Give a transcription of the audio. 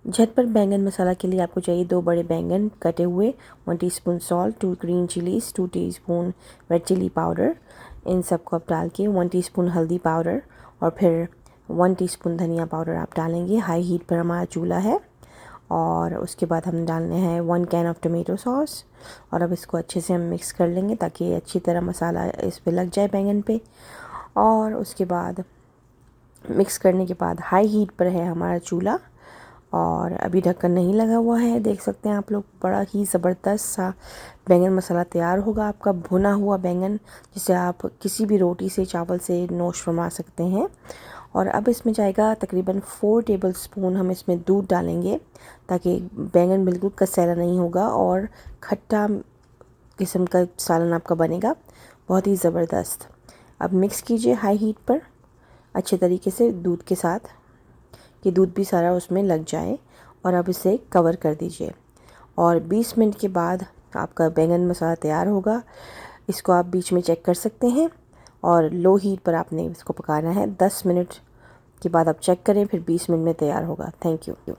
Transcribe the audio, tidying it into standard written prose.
झटपट बैंगन मसाला के लिए आपको चाहिए 2 बड़े बैंगन कटे हुए, 1 teaspoon salt, 2 green chillies, 2 teaspoon red chilli powder. इन सबको आप डाल के 1 टीस्पून हल्दी पाउडर और फिर 1 टीस्पून धनिया पाउडर आप डालेंगे। हाई हीट पर हमारा चूल्हा है। और उसके बाद हम डालने हैं 1 कैन ऑफ टमेटो सॉस। और अब इसको अच्छे से हम मिक्स कर लेंगे ताकि अच्छी तरह मसाला इस पे लग जाए बैंगन पे। और उसके बाद मिक्स करने के बाद हाई हीट पर है हमारा चूल्हा और अभी ढक्कन नहीं लगा हुआ है। देख सकते हैं आप लोग, बड़ा ही ज़बरदस्त सा बैंगन मसाला तैयार होगा आपका भुना हुआ बैंगन, जिसे आप किसी भी रोटी से चावल से नोश फरमा सकते हैं। और अब इसमें जाएगा तकरीबन 4 टेबलस्पून हम इसमें दूध डालेंगे ताकि बैंगन बिल्कुल कसेला नहीं होगा और खट्टा किस्म का सालन आपका बनेगा, बहुत ही ज़बरदस्त। अब मिक्स कीजिए हाई हीट पर अच्छे तरीके से दूध के साथ कि दूध भी सारा उसमें लग जाए। और अब इसे कवर कर दीजिए और 20 मिनट के बाद आपका बैंगन मसाला तैयार होगा। इसको आप बीच में चेक कर सकते हैं और लो हीट पर आपने इसको पकाना है। 10 मिनट के बाद आप चेक करें, फिर 20 मिनट में तैयार होगा। Thank you.